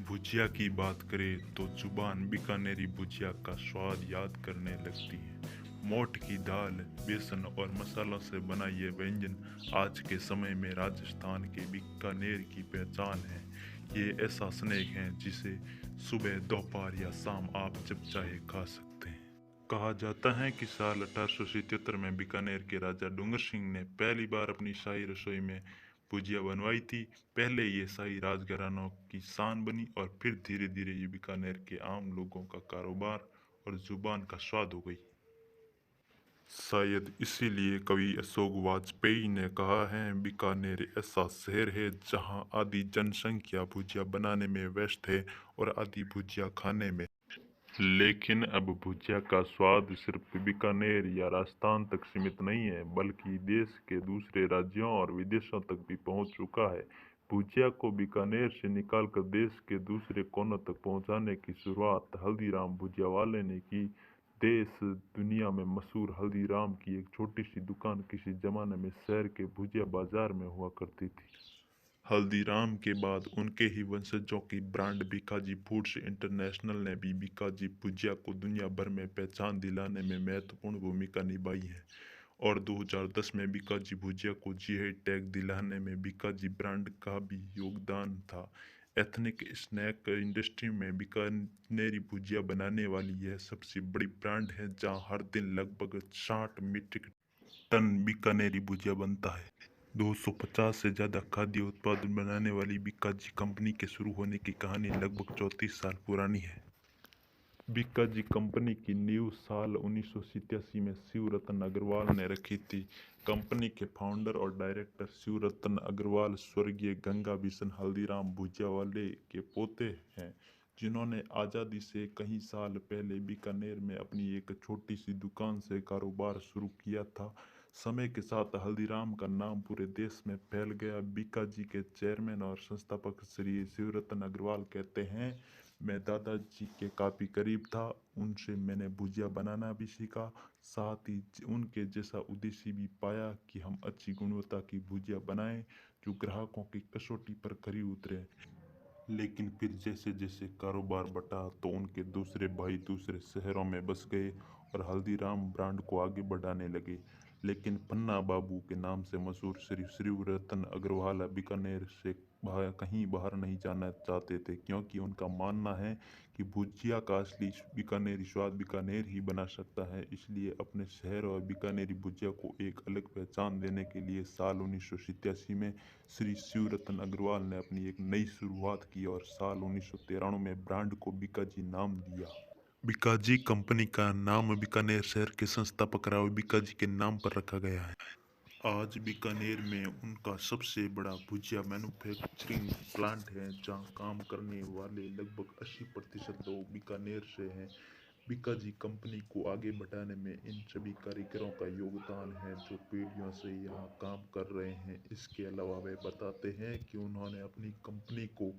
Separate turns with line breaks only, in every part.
भुजिया की बात करें तो जुबान बीकानेरी भुजिया का स्वाद याद करने लगती है। मोठ की दाल, बेसन और मसालों से बना ये व्यंजन आज के समय में राजस्थान के बीकानेर की पहचान है। ये ऐसा स्नैक है जिसे सुबह, दोपहर या शाम आप जब चाहे खा सकते हैं। कहा जाता है कि साल 1877 में बीकानेर के राजा डूंगर सिंह ने पहली बार अपनी शाही रसोई में भुजिया बनवाई थी। पहले ये शाही राजघरानों की शान बनी और फिर धीरे धीरे ये बीकानेर के आम लोगों का कारोबार और जुबान का स्वाद हो गई। शायद इसीलिए कवि अशोक वाजपेयी ने कहा है, बीकानेर ऐसा शहर है जहां आधी जनसंख्या भुजिया बनाने में व्यस्त है और आधी भुजिया खाने में। लेकिन अब भुजिया का स्वाद सिर्फ बीकानेर या राजस्थान तक सीमित नहीं है, बल्कि देश के दूसरे राज्यों और विदेशों तक भी पहुंच चुका है। भुजिया को बीकानेर से निकालकर देश के दूसरे कोनों तक पहुंचाने की शुरुआत हल्दीराम भुजिया वाले ने की। देश दुनिया में मशहूर हल्दीराम की एक छोटी सी दुकान किसी जमाने में शहर के भुजिया बाजार में हुआ करती थी। हल्दीराम के बाद उनके ही वंशजों की ब्रांड बीकाजी फूड्स इंटरनेशनल ने भी बीकाजी भुजिया को दुनिया भर में पहचान दिलाने में महत्वपूर्ण भूमिका निभाई है। और 2010 में बीकाजी भुजिया को जीआई टैग दिलाने में बीकाजी ब्रांड का भी योगदान था। एथनिक स्नैक इंडस्ट्री में बीकानेरी भुजिया बनाने वाली यह सबसे बड़ी ब्रांड है, जहां हर दिन लगभग 60 मीट्रिक टन बीकानेरी भुजिया बनता है। 250 से ज़्यादा खाद्य उत्पाद बनाने वाली बीकाजी कंपनी के शुरू होने की कहानी लगभग 34 साल पुरानी है। बीकाजी कंपनी की नींव साल 1987 में शिव रतन अग्रवाल ने रखी थी। कंपनी के फाउंडर और डायरेक्टर शिव रतन अग्रवाल स्वर्गीय गंगा बिशन हल्दीराम भुजिया वाले के पोते हैं, जिन्होंने आज़ादी से कई साल पहले बीकानेर में अपनी एक छोटी सी दुकान से कारोबार शुरू किया था। समय के साथ हल्दीराम का नाम पूरे देश में फैल गया। बीकाजी के चेयरमैन और संस्थापक श्री शिवरतन अग्रवाल कहते हैं, मैं दादाजी के काफ़ी करीब था, उनसे मैंने भुजिया बनाना भी सीखा। साथ ही उनके जैसा उद्देश्य भी पाया कि हम अच्छी गुणवत्ता की भुजिया बनाएं जो ग्राहकों की कसौटी पर खरी उतरे। लेकिन फिर जैसे जैसे कारोबार बढ़ा तो उनके दूसरे भाई दूसरे शहरों में बस गए और हल्दीराम ब्रांड को आगे बढ़ाने लगे। लेकिन पन्ना बाबू के नाम से मशहूर श्री श्री रतन अग्रवाल बीकानेर से कहीं बाहर नहीं जाना चाहते थे, क्योंकि उनका मानना है कि भुजिया का असली बीकानेरी स्वाद बीकानेर ही बना सकता है। इसलिए अपने शहर और बीकानेरी भुजिया को एक अलग पहचान देने के लिए साल 1987 में श्री शिवरतन अग्रवाल ने अपनी एक नई शुरुआत की और साल 1993 में ब्रांड को बीकाजी नाम दिया। बीकाजी कंपनी का नाम बीकानेर शहर के संस्थापक राव बीकाजी के नाम पर रखा गया है। आज बीकानेर में उनका सबसे बड़ा भुजिया मैन्युफैक्चरिंग प्लांट है, जहां काम करने वाले लगभग 80% लोग बीकानेर से हैं। बीकाजी कंपनी को आगे बढ़ाने में इन सभी कारीगरों का योगदान है जो पीढ़ियों से यहाँ काम कर रहे हैं। इसके अलावा वे बताते हैं कि उन्होंने अपनी कंपनी को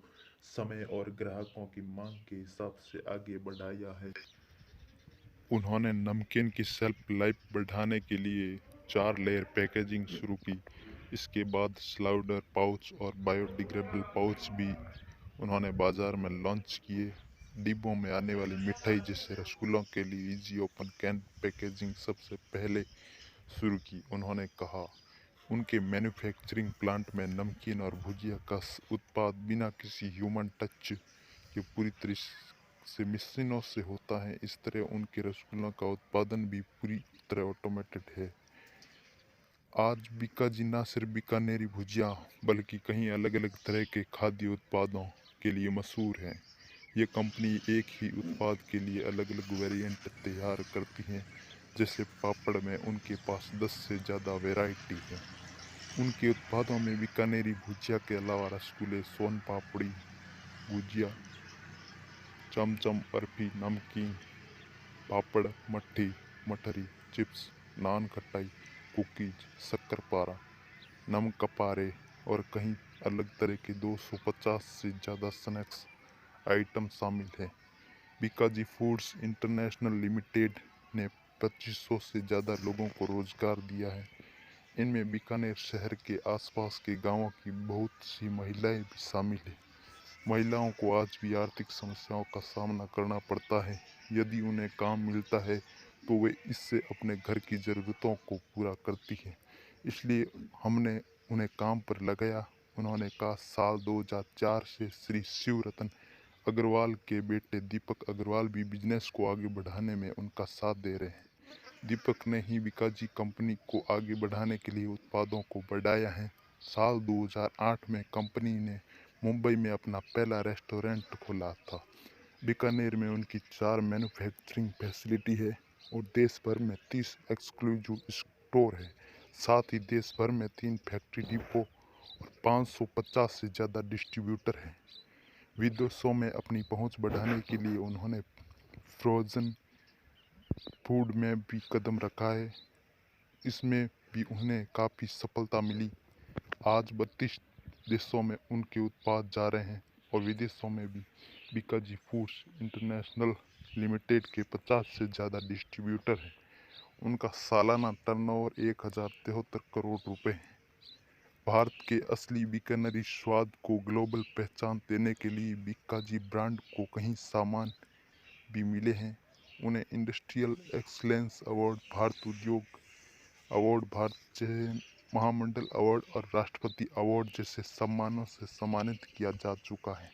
समय और ग्राहकों की मांग के हिसाब से आगे बढ़ाया है। उन्होंने नमकीन की शेल्फ लाइफ बढ़ाने के लिए 4 लेयर पैकेजिंग शुरू की। इसके बाद स्लाउडर पाउच और बायोडिग्रेडेबल पाउच भी उन्होंने बाजार में लॉन्च किए। डिब्बों में आने वाली मिठाई जैसे रसगुल्लों के लिए इजी ओपन कैन पैकेजिंग सबसे पहले शुरू की। उन्होंने कहा, उनके मैन्युफैक्चरिंग प्लांट में नमकीन और भुजिया का उत्पाद बिना किसी ह्यूमन टच के पूरी तरह से मशीनों से होता है। इस तरह उनके रसगुल्लों का उत्पादन भी पूरी तरह ऑटोमेटेड है। आज बीकाजी न सिर्फ बीकानेरी भुजिया बल्कि कई अलग अलग तरह के खाद्य उत्पादों के लिए मशहूर है। ये कंपनी एक ही उत्पाद के लिए अलग अलग वेरिएंट तैयार करती है। जैसे पापड़ में उनके पास 10 से ज़्यादा वैरायटी है। उनके उत्पादों में बीकानेरी भुजिया के अलावा रसगुल्ले, सोन पापड़ी भुजिया, चमचम, बर्फी, नमकीन, पापड़, मट्ठी, मठरी, चिप्स, नान खटाई, कुकीज, शक्करपारा, नमकपारे और कई अलग तरह के 250 से ज़्यादा स्नैक्स आइटम शामिल हैं। बीकाजी फूड्स इंटरनेशनल लिमिटेड ने 2500 से ज़्यादा लोगों को रोजगार दिया है। इनमें बीकानेर शहर के आसपास के गांवों की बहुत सी महिलाएं भी शामिल हैं। महिलाओं को आज भी आर्थिक समस्याओं का सामना करना पड़ता है। यदि उन्हें काम मिलता है तो वे इससे अपने घर की ज़रूरतों को पूरा करती हैं। इसलिए हमने उन्हें काम पर लगाया। उन्होंने कहा साल 2004 से श्री शिवरतन अग्रवाल के बेटे दीपक अग्रवाल भी बिजनेस को आगे बढ़ाने में उनका साथ दे रहे हैं। दीपक ने ही बीकाजी कंपनी को आगे बढ़ाने के लिए उत्पादों को बढ़ाया है। साल 2008 में कंपनी ने मुंबई में अपना पहला रेस्टोरेंट खोला था। बीकानेर में उनकी 4 मैन्युफैक्चरिंग फैसिलिटी है और देश भर में 30 एक्सक्लूसिव स्टोर है। साथ ही देश भर में 3 फैक्ट्री डिपो और 550 से ज़्यादा डिस्ट्रीब्यूटर हैं। विदेशों में अपनी पहुंच बढ़ाने के लिए उन्होंने फ्रोजन फूड में भी कदम रखा है। इसमें भी उन्हें काफ़ी सफलता मिली। आज 32 देशों में उनके उत्पाद जा रहे हैं और विदेशों में भी बीकाजी फूड्स इंटरनेशनल लिमिटेड के 50 से ज़्यादा डिस्ट्रीब्यूटर हैं। उनका सालाना टर्नओवर 1073 करोड़ रुपए है। भारत के असली बीकानेरी स्वाद को ग्लोबल पहचान देने के लिए बीकाजी ब्रांड को कई सम्मान भी मिले हैं। उन्हें इंडस्ट्रियल एक्सीलेंस अवार्ड, भारत उद्योग अवार्ड, भारत चयन महामंडल अवार्ड और राष्ट्रपति अवार्ड जैसे सम्मानों से सम्मानित किया जा चुका है।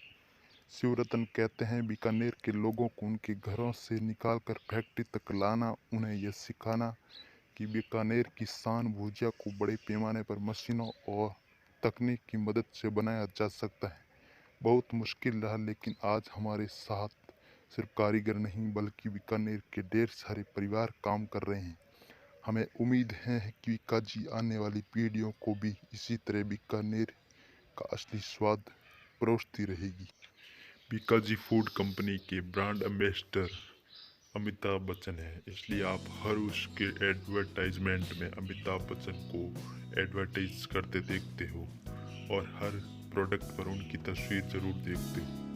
शिवरतन कहते हैं बीकानेर के लोगों को उनके घरों से निकालकर फैक्ट्री तक लाना, उन्हें यह सिखाना कि बीकानेर की शान भुजिया को बड़े पैमाने पर मशीनों और तकनीक की मदद से बनाया जा सकता है। बहुत मुश्किल रहा, लेकिन आज हमारे साथ सिर्फ कारीगर नहीं बल्कि बीकानेर के ढेर सारे परिवार काम कर रहे हैं। हमें उम्मीद है कि बीकाजी आने वाली पीढ़ियों को भी इसी तरह बीकानेर का असली स्वाद परोसती रहेगी। बीकाजी फूड कंपनी के ब्रांड एम्बेसडर अमिताभ बच्चन है, इसलिए आप हर उसके एडवर्टाइजमेंट में अमिताभ बच्चन को एडवर्टाइज करते देखते हो और हर प्रोडक्ट पर उनकी तस्वीर ज़रूर देखते हो।